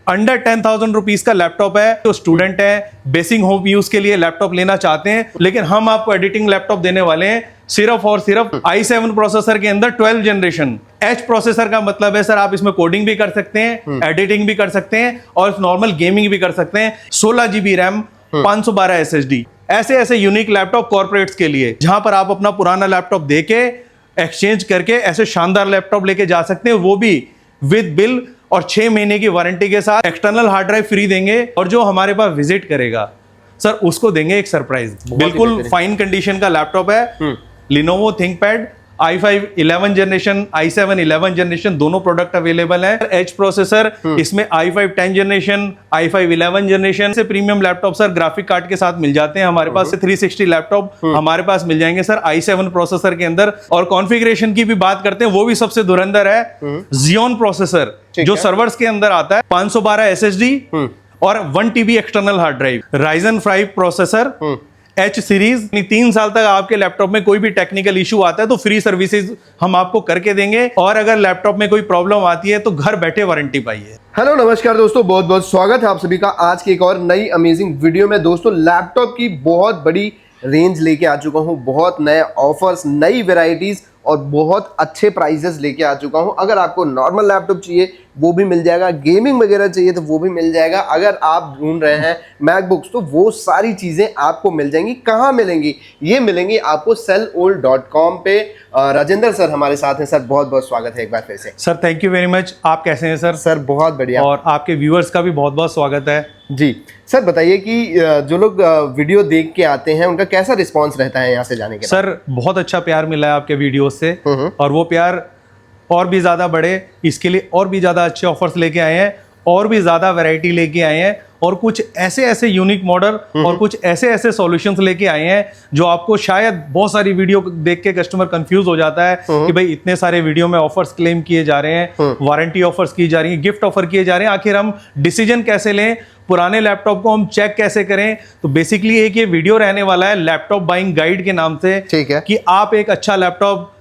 Under 10,000 rupees का laptop है। तो स्टूडेंट है, बेसिक होम यूज के लिए लैपटॉप लेना चाहते हैं, लेकिन हम आपको एडिटिंग लैपटॉप देने वाले हैं सिर्फ और सिर्फ i7 प्रोसेसर के अंदर 12 जनरेशन। एच प्रोसेसर का मतलब है सर आप इसमें कोडिंग भी कर सकते हैं, एडिटिंग भी कर सकते हैं और नॉर्मल गेमिंग भी कर सकते हैं। 16 GB रैम, 512 SSD। ऐसे ऐसे यूनिक लैपटॉप कॉर्पोरेट्स के लिए, जहां पर आप अपना पुराना लैपटॉप देके एक्सचेंज करके ऐसे शानदार लैपटॉप लेके जा सकते हैं, वो भी विद बिल और 6 महीने की वारंटी के साथ। एक्सटर्नल हार्ड ड्राइव फ्री देंगे और जो हमारे पास विजिट करेगा सर उसको देंगे एक सरप्राइज। बिल्कुल फाइन कंडीशन का लैपटॉप है। Lenovo ThinkPad i5 11 generation, i7 11 generation दोनों प्रोडक्ट अवेलेबल है। एच प्रोसेसर इसमें i5 10 जनरेशन, i5 11 जनरेशन से premium laptop sir graphic card के साथ मिल जाते हैं हमारे पास से। 360 लैपटॉप हमारे पास मिल जाएंगे सर i7 प्रोसेसर के अंदर। और कॉन्फ़िगरेशन की भी बात करते हैं, वो भी सबसे धुरंधर है। Xeon प्रोसेसर जो सर्वर्स के अंदर आता है, 512 SSD और 1 TB external hard drive. Ryzen 5 processor, H series. 3 साल तक आपके लैपटॉप में कोई भी टेक्निकल इशू आता है तो फ्री सर्विसेज हम आपको करके देंगे, और अगर लैपटॉप में कोई प्रॉब्लम आती है तो घर बैठे वारंटी पाइए। हेलो नमस्कार दोस्तों, बहुत बहुत स्वागत है आप सभी का आज की एक और नई अमेजिंग वीडियो में। दोस्तों लैपटॉप की बहुत बड़ी रेंज लेके आ चुका हूँ, बहुत नए ऑफर्स, नई वेराइटीज और बहुत अच्छे प्राइजेस लेके आ चुका हूँ। अगर आपको नॉर्मल लैपटॉप चाहिए वो भी मिल जाएगा, गेमिंग वगैरह चाहिए तो वो भी मिल जाएगा। अगर आप ढूंढ रहे हैं मैकबुक्स तो वो सारी चीज़ें आपको मिल जाएंगी। कहाँ मिलेंगी? ये मिलेंगी आपको sellold.com पे। राजेंद्र सर हमारे साथ हैं। सर बहुत बहुत स्वागत है एक बार फिर से। Sir thank you very much. आप कैसे हैं सर? सर बहुत बढ़िया। और आपके व्यूअर्स का भी बहुत बहुत स्वागत है जी। सर बताइए कि जो लोग वीडियो देख के आते हैं उनका कैसा रिस्पांस रहता है यहाँ से जाने के बाद? सर बहुत अच्छा प्यार मिला है आपके वीडियो से, और वो प्यार और भी ज़्यादा बढ़े इसके लिए और भी ज़्यादा अच्छे ऑफर्स लेके आए हैं, और भी ज़्यादा वैरायटी लेके आए हैं, और कुछ ऐसे ऐसे यूनिक मॉडल और कुछ ऐसे ऐसे सॉल्यूशंस लेके आए हैं जो आपको शायद बहुत सारी वीडियो देख के कस्टमर कंफ्यूज हो जाता है कि भाई इतने सारे वीडियो में ऑफर्स क्लेम किए जा रहे हैं, वारंटी ऑफर्स की जा रही है, गिफ्ट ऑफर किए जा रहे हैं, आखिर हम डिसीजन कैसे लें, पुराने लैपटॉप को हम चेक कैसे करें। तो बेसिकली एक ये वीडियो रहने वाला है लैपटॉप बाइंग गाइड के नाम से, ठीक है, कि आप एक अच्छा लैपटॉप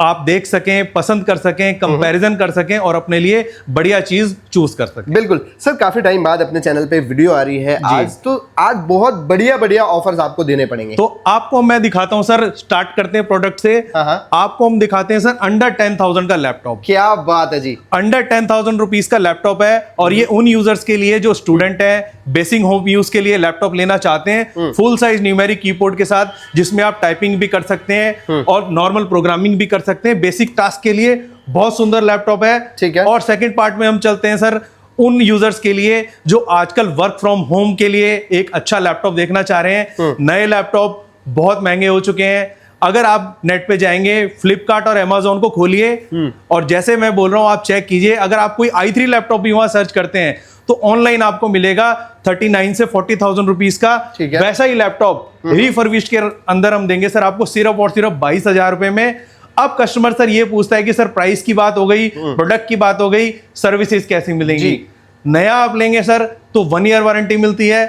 आप देख सकें, पसंद कर सकें, कंपैरिजन कर सकें और अपने लिए बढ़िया चीज चूज कर सकें। बिल्कुल सर, काफी टाइम बाद अपने चैनल पे वीडियो आ रही है आज बहुत बढ़िया बढ़िया ऑफर्स आपको देने पड़ेंगे। तो आपको मैं दिखाता हूं सर, स्टार्ट करते हैं प्रोडक्ट से। आपको हम दिखाते हैं सर अंडर 10,000 का लैपटॉप। क्या बात है जी, अंडर 10,000 रुपीज का लैपटॉप है, और ये उन यूजर्स के लिए जो स्टूडेंट है, बेसिक होम यूज के लिए लैपटॉप लेना चाहते हैं, फुल साइज न्यूमेरिक कीबोर्ड के साथ, जिसमें आप टाइपिंग भी कर सकते हैं और नॉर्मल प्रोग्रामिंग भी कर सकते हैं। बेसिक टास्क के लिए बहुत सुंदर लैपटॉप है। ठीक है। और सेकंड पार्ट में हम चलते हैं सर उन यूजर्स के लिए जो आजकल वर्क फ्रॉम होम के लिए एक अच्छा लैपटॉप देखना चाह रहे हैं। नए लैपटॉप बहुत महंगे हो चुके हैं। अगर आप नेट पे जाएंगे, फ्लिपकार्ट और अमेजोन को खोलिए और जैसे मैं बोल रहा हूं आप चेक कीजिए। अगर आप कोई i3 लैपटॉप भी वहां सर्च करते हैं तो ऑनलाइन आपको मिलेगा 39 से 40,000 रुपीज का वैसा ही लैपटॉप रिफर्बिश्ड के अंदर हम देंगे सर आपको सिर्फ और सिर्फ 22,000 रुपए में। अब कस्टमर सर ये पूछता है कि सर प्राइस की बात हो गई, प्रोडक्ट की बात हो गई, सर्विसेज कैसी मिलेंगी? नया आप लेंगे सर तो 1 ईयर वारंटी मिलती है,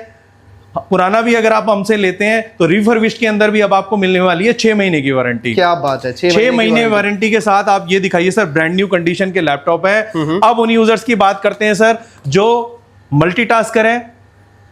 पुराना भी अगर आप हमसे लेते हैं तो रिफर्बिश्ड के अंदर भी अब आपको मिलने वाली है 6 महीने की वारंटी। क्या बात है, 6 महीने वारंटी के साथ आप ये दिखाइए सर, ब्रांड न्यू कंडीशन के लैपटॉप है। अब उन यूजर्स की बात करते हैं सर जो मल्टीटास्क करें,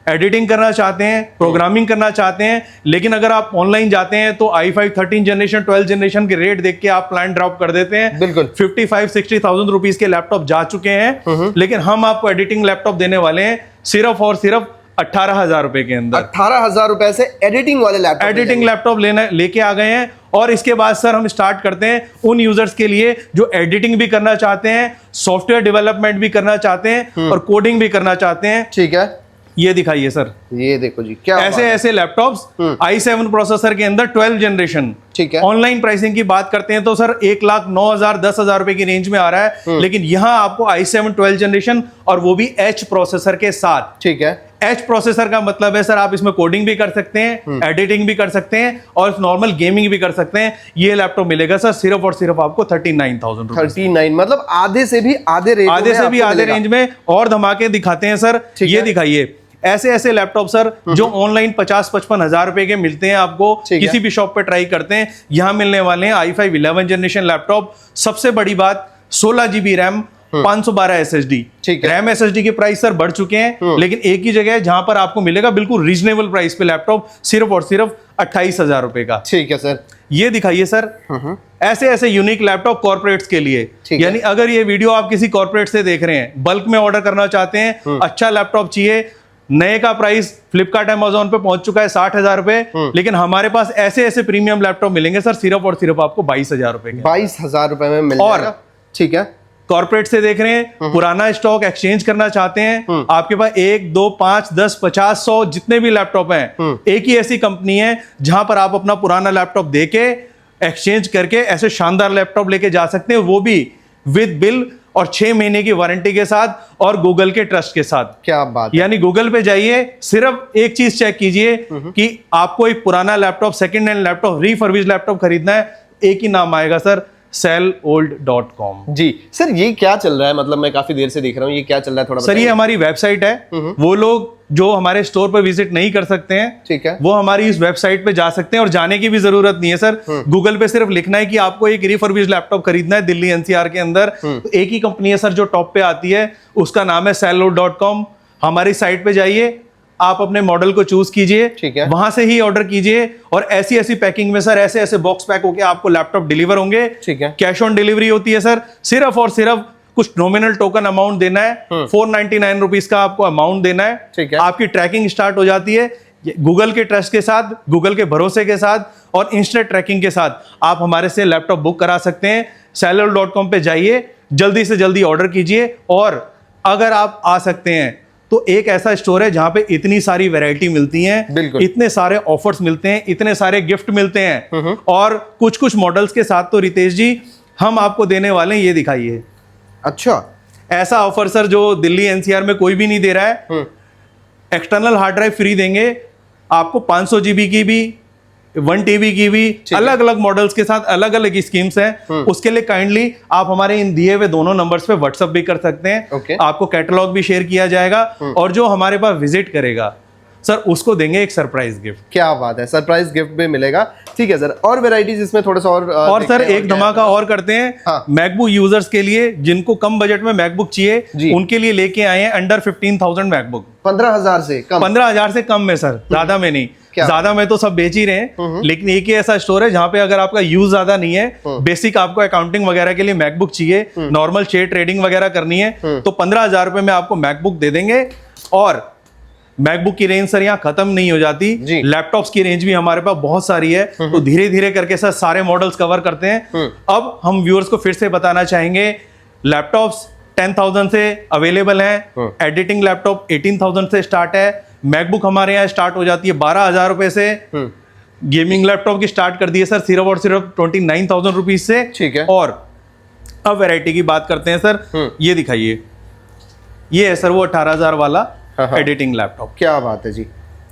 एडिटिंग करना चाहते हैं, प्रोग्रामिंग करना चाहते हैं, लेकिन अगर आप ऑनलाइन जाते हैं तो i5 13 जनरेशन 12 जनरेशन के रेट देख के आप प्लान ड्रॉप कर देते हैं। बिल्कुल 55-60,000 रुपीज के लैपटॉप जा चुके हैं, लेकिन हम आपको एडिटिंग लैपटॉप देने वाले हैं सिर्फ और सिर्फ 18,000 रुपए के अंदर। 18,000 रुपए से एडिटिंग वाले लैपटॉप, एडिटिंग लैपटॉप लेके आ गए हैं। और इसके बाद सर हम स्टार्ट करते हैं उन यूजर्स के लिए जो एडिटिंग भी करना चाहते हैं, सॉफ्टवेयर डेवलपमेंट भी करना चाहते हैं और कोडिंग भी करना चाहते हैं। ठीक है, ये दिखाइए सर, ये देखो जी, क्या ऐसे ऐसे लैपटॉप्स i7 प्रोसेसर के अंदर 12 जनरेशन। ठीक है। ऑनलाइन प्राइसिंग की बात करते हैं तो सर 1,09,000 10,000 रुपए की रेंज में आ रहा है, लेकिन यहां आपको i7 12 जनरेशन और वो भी H प्रोसेसर के साथ। ठीक है। H प्रोसेसर का मतलब है सर आप इसमें कोडिंग भी कर सकते हैं, एडिटिंग भी कर सकते हैं और नॉर्मल गेमिंग भी कर सकते हैं। ये लैपटॉप मिलेगा सर सिर्फ और सिर्फ आपको 39,000 रुपए। 39 मतलब आधे से भी आधे रेंज में। और धमाके दिखाते हैं सर, ये दिखाइए ऐसे ऐसे लैपटॉप सर जो ऑनलाइन 50-55 हजार रुपए के मिलते हैं आपको, किसी भी शॉप पे ट्राई करते हैं, यहां मिलने वाले हैं i5 11 जनरेशन लैपटॉप। सबसे बड़ी बात 16 GB रैम, 512 SSD। ठीक है। रैम SSD के प्राइस सर बढ़ चुके हैं, लेकिन एक ही जगह है जहां पर आपको मिलेगा बिल्कुल रीजनेबल प्राइस पे लैपटॉप, सिर्फ और सिर्फ 28,000 रुपए का। ठीक है सर। ये दिखाइए सर, ऐसे ऐसे यूनिक लैपटॉप कॉर्पोरेट्स के लिए। ठीक है। यानी अगर ये वीडियो आप किसी कॉर्पोरेट से देख रहे हैं, बल्क में ऑर्डर करना चाहते हैं, अच्छा लैपटॉप चाहिए, नए का प्राइस फ्लिपकार्ट अमेजोन पे पहुंच चुका है 60,000 रुपए, लेकिन हमारे पास ऐसे ऐसे प्रीमियम लैपटॉप मिलेंगे सर सिर्फ और सिर्फ आपको 22,000 रुपए के। 22,000 रुपए में मिल और जाएगा। ठीक है। कॉर्पोरेट से देख रहे हैं, पुराना स्टॉक एक्सचेंज करना चाहते हैं, आपके पास 1, 2, 5, 10, 50, 100 जितने भी लैपटॉप हैं, एक ही ऐसी कंपनी है जहां पर आप अपना पुराना लैपटॉप देके एक्सचेंज करके ऐसे शानदार लैपटॉप लेके जा सकते हैं, वो भी विद बिल और 6 महीने की वारंटी के साथ और गूगल के ट्रस्ट के साथ। क्या बात है। यानी गूगल पे जाइए, सिर्फ एक चीज चेक कीजिए कि आपको एक पुराना laptop, second hand laptop, refurbished laptop खरीदना है, एक ही नाम आएगा सर, sellold.com। जी सर, ये क्या चल रहा है? मतलब मैं काफी देर से देख रहा हूँ, ये क्या चल रहा है थोड़ा सर? ये हमारी वेबसाइट है, वो लोग जो हमारे स्टोर पर विजिट नहीं कर सकते हैं, ठीक है, वो हमारी इस वेबसाइट पे जा सकते हैं, और जाने की भी जरूरत नहीं है सर। गूगल पे सिर्फ लिखना है कि आपको एक रिफर्बिश्ड लैपटॉप खरीदना है दिल्ली NCR के अंदर, तो एक ही कंपनी है सर जो टॉप पे आती है, उसका नाम है sellold.com। हमारी साइट पे जाइए, आप अपने मॉडल को चूज कीजिए, ठीक है, वहां से ही ऑर्डर कीजिए, और ऐसी ऐसी पैकिंग में सर, ऐसे ऐसे बॉक्स पैक होके आपको लैपटॉप डिलीवर होंगे। ठीक है। कैश ऑन डिलीवरी होती है सर, सिर्फ और सिर्फ कुछ नॉमिनल टोकन अमाउंट देना है, 499 रुपीज का आपको अमाउंट देना है, ठीक है। आपकी ट्रैकिंग स्टार्ट हो जाती है। गूगल के ट्रस्ट के साथ, गूगल के भरोसे के साथ और इंस्टेंट ट्रैकिंग के साथ आप हमारे से लैपटॉप बुक करा सकते हैं। sellold.com पे जाइए, जल्दी से जल्दी ऑर्डर कीजिए, और अगर आप आ सकते हैं तो एक ऐसा स्टोर है जहां पे इतनी सारी वैरायटी मिलती हैं, इतने सारे ऑफर्स मिलते हैं, इतने सारे गिफ्ट मिलते हैं, और कुछ कुछ मॉडल्स के साथ तो रितेश जी हम आपको देने वाले हैं, ये दिखाइए। अच्छा, ऐसा ऑफर सर जो दिल्ली NCR में कोई भी नहीं दे रहा है। एक्सटर्नल हार्ड ड्राइव फ्री देंगे आपको, 500 GB की भी, 1 TB की भी, अलग अलग मॉडल्स के साथ अलग अलग स्कीम्स हैं। उसके लिए काइंडली आप हमारे इन दिए हुए दोनों नंबर्स पे व्हाट्सएप भी कर सकते हैं। आपको कैटलॉग भी शेयर किया जाएगा, और जो हमारे पास विजिट करेगा सर, उसको देंगे एक सरप्राइज गिफ्ट। क्या बात है, सरप्राइज गिफ्ट भी मिलेगा। ठीक है सर, और वेराइटीज इसमें थोड़ा सा और सर एक धमाका और करते हैं। मैकबुक यूजर्स के लिए, जिनको कम बजट में मैकबुक चाहिए, उनके लिए लेके आए हैं अंडर 15,000 मैकबुक। 15,000 से कम? 15,000 से कम में सर, ज्यादा में नहीं। ज्यादा में तो सब बेच ही रहे हैं, लेकिन एक ही ऐसा स्टोर है जहां पे अगर आपका यूज ज्यादा नहीं है, बेसिक आपको अकाउंटिंग वगैरह के लिए मैकबुक चाहिए, नॉर्मल शेयर ट्रेडिंग वगैरह करनी है, तो 15,000 रुपए में आपको मैकबुक दे देंगे। और मैकबुक की रेंज सर यहाँ खत्म नहीं हो जाती, लैपटॉप्स की रेंज भी हमारे पास बहुत सारी है, तो धीरे धीरे करके सर सारे मॉडल्स कवर करते हैं। अब हम व्यूअर्स को फिर से बताना चाहेंगे, लैपटॉप्स 10,000 से अवेलेबल हैं, एडिटिंग लैपटॉप 18,000 से स्टार्ट है, मैकबुक हमारे यहाँ स्टार्ट हो जाती है 12,000 रुपए से, गेमिंग लैपटॉप की स्टार्ट कर दिए सर सिर्फ और सिर्फ 29,000 रुपीज से। ठीक है। और अब वैरायटी की बात करते हैं सर, ये दिखाइए, ये है सर वो 18,000 वाला एडिटिंग लैपटॉप। क्या बात है जी,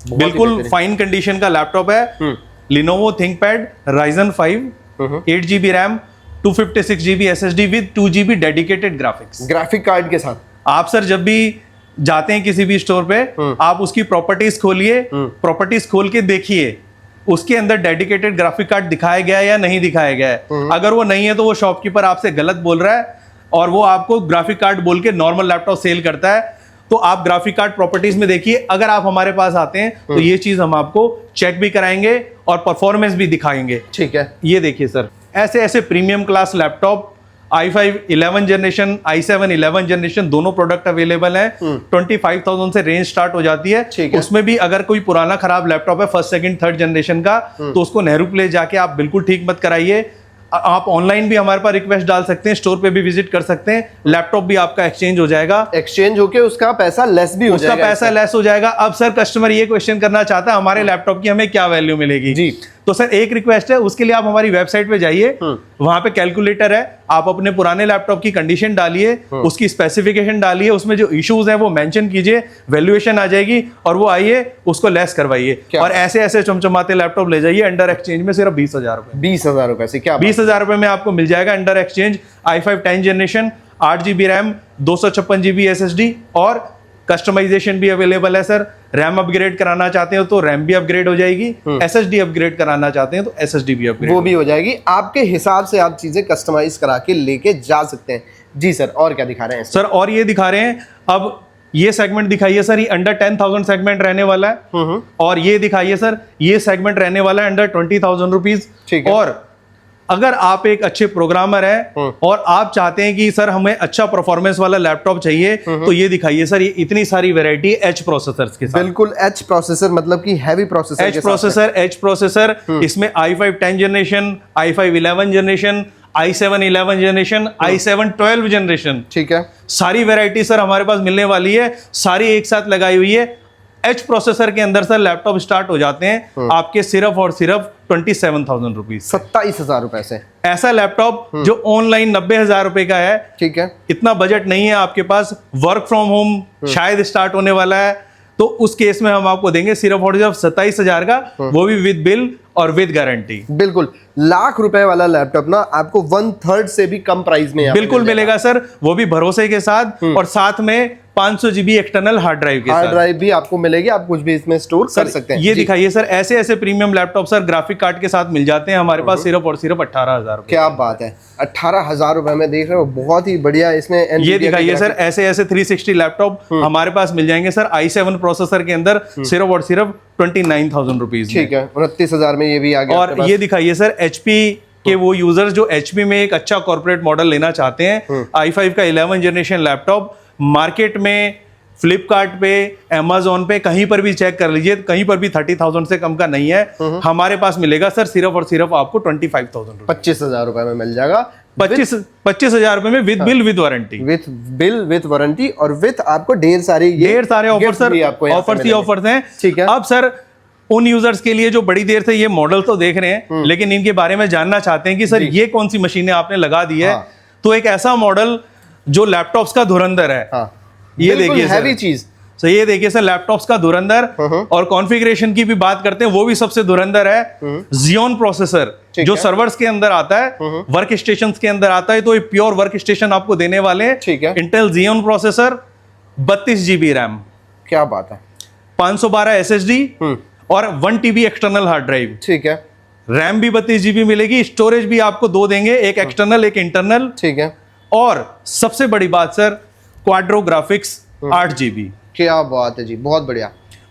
बिल्कुल फाइन कंडीशन का लैपटॉप है। Lenovo ThinkPad Ryzen 5, 8 GB RAM, 256 GB SSD with 2 GB dedicated graphics, graphic card के साथ। आप सर जब भी जाते हैं किसी भी स्टोर पे, आप उसकी प्रॉपर्टीज खोलिए, प्रॉपर्टीज खोल के देखिए उसके अंदर डेडिकेटेड ग्राफिक कार्ड दिखाया गया है या नहीं दिखाया गया है। अगर वो नहीं है तो वो शॉपकीपर आपसे गलत बोल रहा है, और वो आपको ग्राफिक कार्ड बोल के नॉर्मल लैपटॉप सेल करता है। तो आप ग्राफिक कार्ड प्रॉपर्टीज में देखिए, अगर आप हमारे पास आते हैं तो ये चीज हम आपको चेक भी कराएंगे और परफॉर्मेंस भी दिखाएंगे। ठीक है, ये देखिए सर, ऐसे ऐसे premium class laptop i5 11 generation, i7 11 generation, दोनों प्रोडक्ट अवेलेबल हैं। 25,000 से रेंज स्टार्ट हो जाती है। उसमें भी अगर कोई पुराना खराब लैपटॉप है फर्स्ट सेकंड थर्ड जनरेशन का, तो उसको नेहरू प्लेस जाके आप बिल्कुल ठीक मत कराइए। आप ऑनलाइन भी हमारे पास रिक्वेस्ट डाल सकते हैं, स्टोर पे भी विजिट कर सकते हैं, लैपटॉप भी आपका एक्सचेंज हो जाएगा, एक्सचेंज होके उसका पैसा लेस भी हो जाएगा, उसका पैसा लेस हो जाएगा। अब सर कस्टमर ये क्वेश्चन करना चाहता है हमारे लैपटॉप की हमें क्या वैल्यू मिलेगी जी, तो सर एक रिक्वेस्ट है, उसके लिए आप हमारी वेबसाइट पे जाइए, वहां पे कैलकुलेटर है, आप अपने पुराने लैपटॉप की कंडीशन डालिए, उसकी स्पेसिफिकेशन डालिए, उसमें जो इश्यूज हैं वो मेंशन कीजिए, वैल्यूएशन आ जाएगी, और वो आइए उसको लेस करवाइए, और ऐसे ऐसे चमचमाते लैपटॉप ले जाइए अंडर एक्सचेंज में सिर्फ 20,000 रुपए। 20,000 रुपए से क्या 20,000 रुपए में आपको मिल जाएगा under exchange i5 10 generation, 8 GB RAM, 256 GB SSD, और कस्टमाइजेशन भी अवेलेबल है सर। रैम अपग्रेड कराना चाहते हो तो रैम भी अपग्रेड हो जाएगी, SSD अपग्रेड कराना चाहते हैं तो SSD भी अपग्रेड, वो भी हो जाएगी। आपके हिसाब से आप चीजें कस्टमाइज करा के लेके जा सकते हैं। जी सर, और क्या दिखा रहे हैं सर और ये दिखा रहे हैं, अब ये सेगमेंट दिखाइए सर, ये अंडर 10,000 सेगमेंट रहने वाला है। और ये दिखाइए सर, ये सेगमेंट रहने वाला है अंडर 20,000 रुपीज। ठीक है। और अगर आप एक अच्छे प्रोग्रामर हैं और आप चाहते हैं कि सर हमें अच्छा परफॉर्मेंस वाला लैपटॉप चाहिए, तो ये दिखाइए सर, ये इतनी सारी वैरायटी एच प्रोसेसर्स के साथ। बिल्कुल एच प्रोसेसर, मतलब कि हैवी प्रोसेसर, एच प्रोसेसर इसमें i5 10 generation, i5 11 generation, i7 11 generation, i7 12 generation, ठीक है, सारी वैरायटी सर हमारे पास मिलने वाली है, सारी एक साथ लगाई हुई है। एच प्रोसेसर के अंदर सर लैपटॉप स्टार्ट हो जाते हैं आपके सिर्फ और सिर्फ 27,000 रुपीज, 27,000 रुपए से। ऐसा लैपटॉप जो ऑनलाइन 90,000 रुपए का है। ठीक है, इतना बजट नहीं है आपके पास, वर्क फ्रॉम होम शायद स्टार्ट होने वाला है, तो उस केस में हम आपको देंगे सिर्फ और सिर्फ 27,000 का, वो भी विद बिल और विद गारंटी। बिल्कुल, लाख रुपए वाला लैपटॉप ना आपको 1/3 से भी कम प्राइस में बिल्कुल मिलेगा सर, वो भी भरोसे के साथ, और साथ में 500 GB एक्सटर्नल हार्ड ड्राइव के साथ। हार्ड ड्राइव भी आपको मिलेगी, आप कुछ भी इसमें स्टोर कर सकते हैं। ये दिखाइए सर, ऐसे ऐसे premium laptop sir graphic card के साथ मिल जाते हैं हमारे पास सिर्फ और सिर्फ 18,000 रुपए। क्या बात है, 18,000 रुपए में देख रहे हो, बहुत ही बढ़िया। इसमें ये दिखाइए सर, ऐसे ऐसे 360 लैपटॉप हमारे पास मिल जाएंगे सर i7 प्रोसेसर के अंदर सिर्फ और सिर्फ 29,000 रुपीज। ठीक है, 29,000 में ये भी आ गया। और ये दिखाइए सर, HP के वो यूजर्स जो HP में एक अच्छा कॉर्पोरेट मॉडल लेना चाहते हैं, i5 का 11 जनरेशन लैपटॉप मार्केट में फ्लिपकार्ट पे, अमेजोन पे, कहीं पर भी चेक कर लीजिए, कहीं पर भी 30,000 से कम का नहीं है। हमारे पास मिलेगा सर सिर्फ और सिर्फ आपको 25,000 रुपए, 25,000 रुपए में मिल जाएगा। 25,000 रुपए में with bill with warranty, with bill with warranty, और विथ आपको ढेर सारे ऑफर सर, ऑफर्स हैं। ठीक है। अब सर उन यूजर्स के लिए जो बड़ी देर से ये मॉडल तो देख रहे हैं लेकिन इनके बारे में जानना चाहते हैं कि सर ये कौन सी मशीनें आपने लगा दी है, तो एक ऐसा मॉडल जो लैपटॉप्स का धुरंधर है। ये देखिए हैवी चीज, तो ये देखिए सर, लैपटॉप्स का धुरंधर, और कॉन्फ़िगरेशन की भी बात करते हैं, वो भी सबसे धुरंधर है। Xeon प्रोसेसर जो सर्वर्स के अंदर आता है, वर्क स्टेशन के अंदर आता है, तो ये प्योर वर्क स्टेशन आपको देने वाले हैं। ठीक है। Intel Xeon processor, 32 GB RAM, क्या बात है, 512 SSD और 1 TB एक्सटर्नल हार्ड ड्राइव। ठीक है, रैम भी 32 GB मिलेगी, स्टोरेज भी आपको दो देंगे, एक एक्सटर्नल एक इंटरनल। ठीक है, और सबसे बड़ी बात सर, क्वाड्रो ग्राफिक्स 8 GB। क्या बात है जी, बहुत बढ़िया।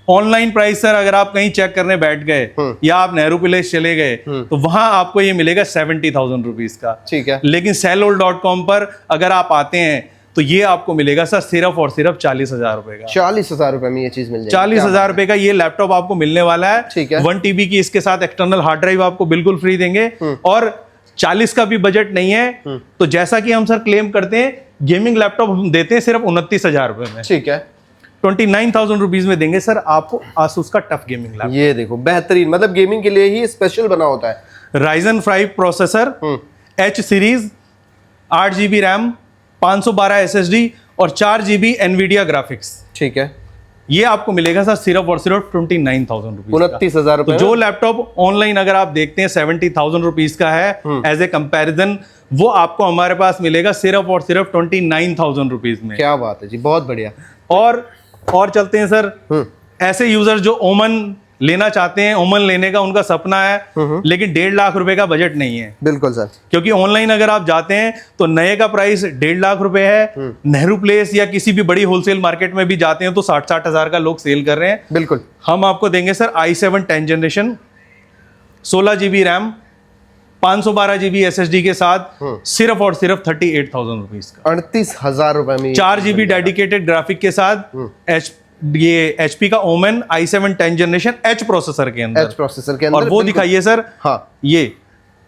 ऑनलाइन प्राइस सर अगर आप कहीं चेक करने बैठ गए या आप नेहरू पैलेस चले गए तो वहां आपको ये मिलेगा 70,000 रुपीज का। ठीक है, लेकिन sellol.com पर अगर आप आते हैं तो ये आपको मिलेगा सर सिर्फ और सिर्फ 40,000 रुपए का। 40,000 रुपए में ये चीज मिल जाएगी। 40,000 रुपए का ये लैपटॉप आपको मिलने वाला है। ठीक है। 1 TB की इसके साथ एक्सटर्नल हार्ड ड्राइव आपको बिल्कुल फ्री देंगे, और 40 का भी बजट नहीं है, तो जैसा कि हम सर क्लेम करते हैं, गेमिंग लैपटॉप हम देते हैं सिर्फ 29,000 रुपए में। ठीक है, 29,000 रुपीज में देंगे सर आपको आसूस का टफ गेमिंग लैपटॉप। ये देखो बेहतरीन, मतलब गेमिंग के लिए ही स्पेशल बना होता है। Ryzen 5 processor, H series, 8 GB RAM, 512 SSD और 4 GB NVIDIA ग्राफिक्स। ठीक है, ये आपको मिलेगा सर सिर्फ और सिर्फ 29,000 रुपीज। 29,000 रुपए। तो जो लैपटॉप ऑनलाइन अगर आप देखते हैं 70,000 रुपीज का है एज ए कंपैरिजन, वो आपको हमारे पास मिलेगा सिर्फ और सिर्फ 29,000 रुपीज में। क्या बात है जी, बहुत बढ़िया। और चलते हैं सर, ऐसे यूजर जो ओमन लेना चाहते हैं, ओमन लेने का उनका सपना है, लेकिन 1.5 लाख रुपए का बजट नहीं है। बिल्कुल सर, क्योंकि ऑनलाइन अगर आप जाते हैं तो नए का प्राइस 1.5 लाख रुपए है। नेहरू प्लेस या किसी भी बड़ी होलसेल मार्केट में भी जाते हैं तो 60-60 हजार का लोग सेल कर रहे हैं। बिल्कुल। हम आपको देंगे sir i7 10 generation, 16 GB RAM, 512 GB SSD के साथ सिर्फ और सिर्फ 38,000 रुपीज का। 38,000 रुपए में 4 GB डेडिकेटेड ग्राफिक के साथ ये HP का women i7 10 generation H processor के अंदर। H प्रोसेसर के अंदर। और वो दिखाइए सर, हाँ ये,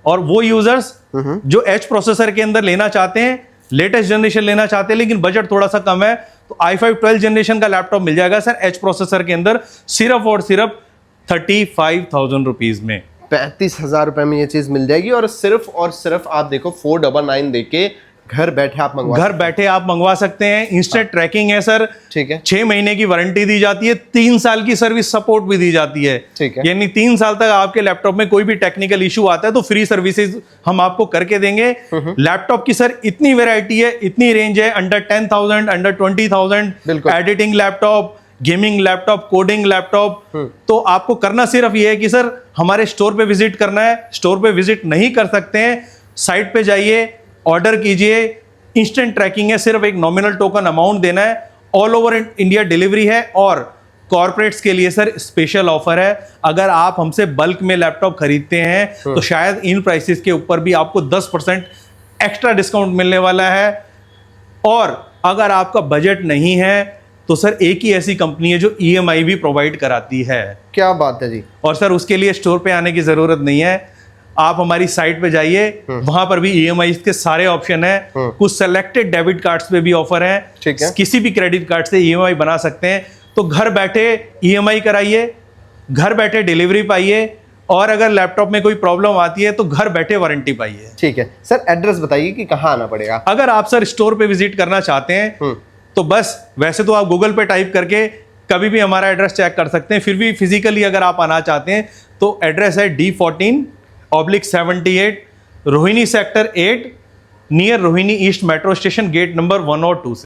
और वो यूजर्स जो H प्रोसेसर के अंदर लेना चाहते हैं, लेटेस्ट जनरेशन लेना चाहते हैं लेकिन बजट थोड़ा सा कम है, तो i5 12 जनरेशन का लैपटॉप मिल जाएगा सर H प्रोसेसर के अंदर सिर्फ और सिर्फ 35,000 रुपीज में। 35,000 रुपए में ये चीज मिल जाएगी, और सिर्फ आप देखो 499 देके घर बैठे आप मंगवा सकते हैं। इंस्टेंट ट्रैकिंग है सर। ठीक है। 6 महीने की वारंटी दी जाती है, 3 साल की सर्विस सपोर्ट भी दी जाती है। ठीक है। यानी 3 साल तक आपके लैपटॉप में कोई भी टेक्निकल इशू आता है तो फ्री सर्विसेज हम आपको करके देंगे। लैपटॉप की सर इतनी वैरायटी है, इतनी रेंज है, under 10,000, under 20,000, editing laptop, gaming laptop, coding laptop. तो आपको करना सिर्फ ये है कि सर हमारे स्टोर पे विजिट करना है। स्टोर पे विजिट नहीं कर सकते हैं, साइट पे जाइए, ऑर्डर कीजिए, इंस्टेंट ट्रैकिंग है, सिर्फ एक नॉमिनल टोकन अमाउंट देना है, ऑल ओवर इंडिया डिलीवरी है। और कॉर्पोरेट्स के लिए सर स्पेशल ऑफर है, अगर आप हमसे बल्क में लैपटॉप खरीदते हैं तो शायद इन प्राइसेस के ऊपर भी आपको 10% एक्स्ट्रा डिस्काउंट मिलने वाला है। और अगर आपका बजट नहीं है तो सर एक ही ऐसी कंपनी है जो ईएमआई भी प्रोवाइड कराती है। क्या बात है जी। और सर उसके लिए स्टोर पे आने की जरूरत नहीं है, आप हमारी साइट पे जाइए, वहां पर भी ईएमआई के सारे ऑप्शन है। कुछ सेलेक्टेड डेबिट कार्ड्स पे भी ऑफर है, ठीक है। किसी भी क्रेडिट कार्ड से ईएमआई बना सकते हैं। तो घर बैठे ईएमआई कराइए, घर बैठे डिलीवरी पाइए, और अगर लैपटॉप में कोई प्रॉब्लम आती है तो घर बैठे वारंटी पाइए। ठीक है सर, एड्रेस बताइए कि कहाँ आना पड़ेगा। अगर आप सर स्टोर पे विजिट करना चाहते हैं तो बस, वैसे तो आप गूगल पे टाइप करके कभी भी हमारा एड्रेस चेक कर सकते हैं, फिर भी फिजिकली अगर आप आना चाहते हैं तो एड्रेस है D14/78 Rohini sector 8 near Rohini east metro station, gate number 1 और 2 से।